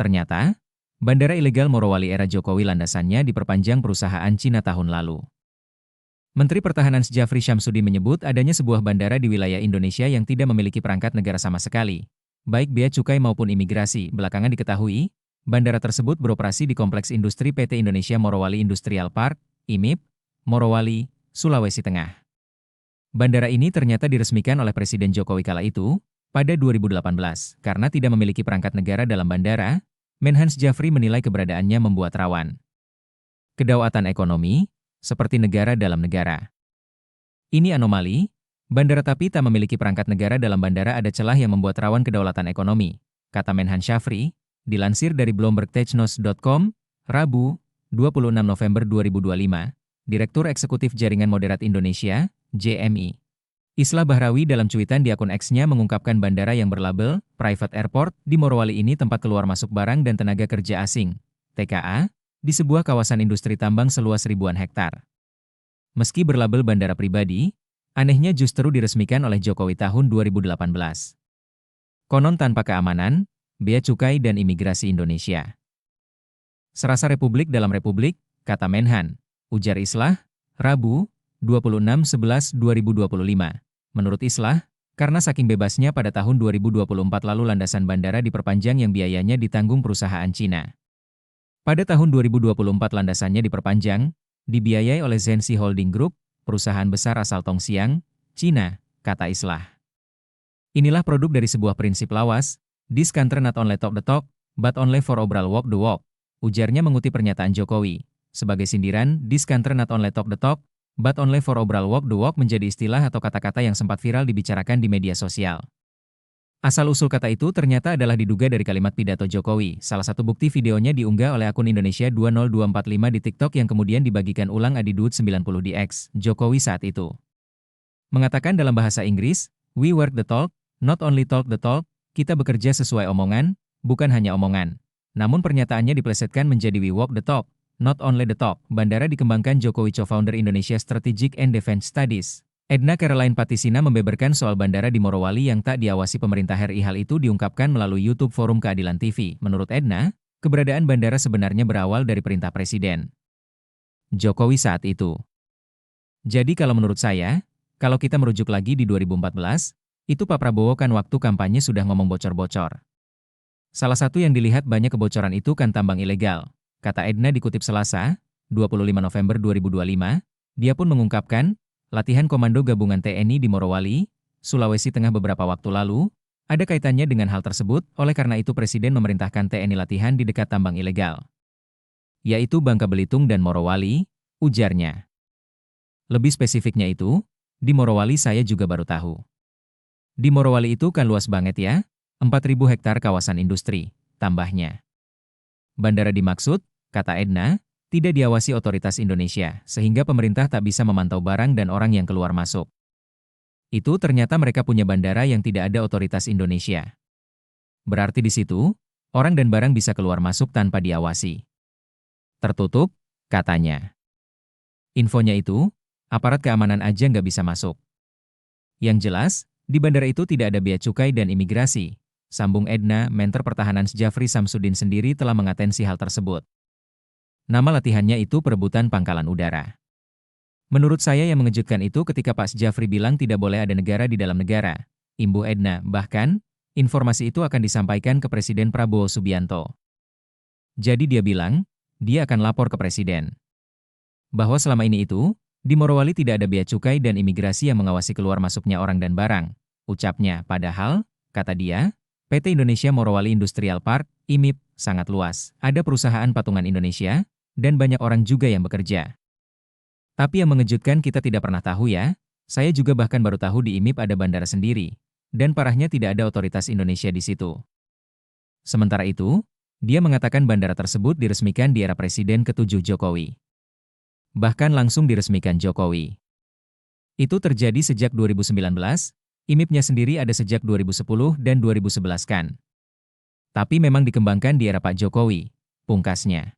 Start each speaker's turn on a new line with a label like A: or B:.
A: Ternyata, bandara ilegal Morowali era Jokowi landasannya diperpanjang perusahaan Cina tahun lalu. Menteri Pertahanan Syafri Syamsuddin menyebut adanya sebuah bandara di wilayah Indonesia yang tidak memiliki perangkat negara sama sekali, baik bea cukai maupun imigrasi. Belakangan diketahui, bandara tersebut beroperasi di Kompleks Industri PT Indonesia Morowali Industrial Park, IMIP, Morowali, Sulawesi Tengah. Bandara ini ternyata diresmikan oleh Presiden Jokowi kala itu, pada 2018, karena tidak memiliki perangkat negara dalam bandara. Menhan Syafri menilai keberadaannya membuat rawan kedaulatan ekonomi, seperti negara dalam negara. Ini anomali, bandara tapi tak memiliki perangkat negara dalam bandara ada celah yang membuat rawan kedaulatan ekonomi, kata Menhan Syafri, dilansir dari BloombergTechNews.com, Rabu, 26 November 2025, Direktur Eksekutif Jaringan Moderat Indonesia, JMI. Islah Bahrawi dalam cuitan di akun X-nya mengungkapkan bandara yang berlabel Private Airport di Morowali ini tempat keluar masuk barang dan tenaga kerja asing, TKA, di sebuah kawasan industri tambang seluas ribuan hektar. Meski berlabel bandara pribadi, anehnya justru diresmikan oleh Jokowi tahun 2018. Konon tanpa keamanan, bea cukai dan imigrasi Indonesia. Serasa republik dalam republik, kata Menhan, ujar Islah, Rabu, 26/11/2025. Menurut Islah, karena saking bebasnya pada tahun 2024 lalu landasan bandara diperpanjang yang biayanya ditanggung perusahaan Cina. Pada tahun 2024 landasannya diperpanjang, dibiayai oleh Zhenxi Holding Group, perusahaan besar asal Tongxiang, Cina, kata Islah. Inilah produk dari sebuah prinsip lawas, this country not only talk the talk, but only for overall walk the walk, ujarnya mengutip pernyataan Jokowi. Sebagai sindiran, this country not only talk the talk, but only for overall walk the walk menjadi istilah atau kata-kata yang sempat viral dibicarakan di media sosial. Asal-usul kata itu ternyata adalah diduga dari kalimat pidato Jokowi. Salah satu bukti videonya diunggah oleh akun Indonesia 20245 di TikTok yang kemudian dibagikan ulang Adi Dude 90 di X, Jokowi saat itu mengatakan dalam bahasa Inggris, we work the talk, not only talk the talk, kita bekerja sesuai omongan, bukan hanya omongan. Namun pernyataannya diplesetkan menjadi we walk the talk, not only the talk. Bandara dikembangkan Jokowi co-founder Indonesia Strategic and Defense Studies, Edna Caroline Patisina membeberkan soal bandara di Morowali yang tak diawasi pemerintah RI. Hal itu diungkapkan melalui YouTube Forum Keadilan TV. Menurut Edna, keberadaan bandara sebenarnya berawal dari perintah Presiden Jokowi saat itu. Jadi kalau menurut saya, kalau kita merujuk lagi di 2014, itu Pak Prabowo kan waktu kampanye sudah ngomong bocor-bocor. Salah satu yang dilihat banyak kebocoran itu kan tambang ilegal, kata Edna dikutip Selasa, 25 November 2025. Dia pun mengungkapkan, latihan Komando Gabungan TNI di Morowali, Sulawesi Tengah beberapa waktu lalu, ada kaitannya dengan hal tersebut, oleh karena itu Presiden memerintahkan TNI latihan di dekat tambang ilegal, yaitu Bangka Belitung dan Morowali, ujarnya. Lebih spesifiknya itu, di Morowali saya juga baru tahu. Di Morowali itu kan luas banget ya, 4.000 hektar kawasan industri, tambahnya. Bandara dimaksud, kata Edna, tidak diawasi otoritas Indonesia, sehingga pemerintah tak bisa memantau barang dan orang yang keluar masuk. Itu ternyata mereka punya bandara yang tidak ada otoritas Indonesia. Berarti di situ, orang dan barang bisa keluar masuk tanpa diawasi. Tertutup, katanya. Infonya itu, aparat keamanan aja nggak bisa masuk. Yang jelas, di bandara itu tidak ada bea cukai dan imigrasi, sambung Edna. Mentor Pertahanan Syafri Syamsuddin sendiri telah mengatensi hal tersebut. Nama latihannya itu perebutan pangkalan udara. Menurut saya yang mengejutkan itu ketika Pak Syafri bilang tidak boleh ada negara di dalam negara, imbuh Edna. Bahkan, informasi itu akan disampaikan ke Presiden Prabowo Subianto. Jadi dia bilang, dia akan lapor ke Presiden. Bahwa selama ini itu, di Morowali tidak ada bea cukai dan imigrasi yang mengawasi keluar masuknya orang dan barang, ucapnya. Padahal, kata dia, PT Indonesia Morowali Industrial Park, IMIP, sangat luas. Ada perusahaan patungan Indonesia, dan banyak orang juga yang bekerja. Tapi yang mengejutkan kita tidak pernah tahu ya, saya juga bahkan baru tahu di IMIP ada bandara sendiri, dan parahnya tidak ada otoritas Indonesia di situ. Sementara itu, dia mengatakan bandara tersebut diresmikan di era Presiden ke-7 Jokowi. Bahkan langsung diresmikan Jokowi. Itu terjadi sejak 2019, IMIP-nya sendiri ada sejak 2010 dan 2011 kan. Tapi memang dikembangkan di era Pak Jokowi, pungkasnya.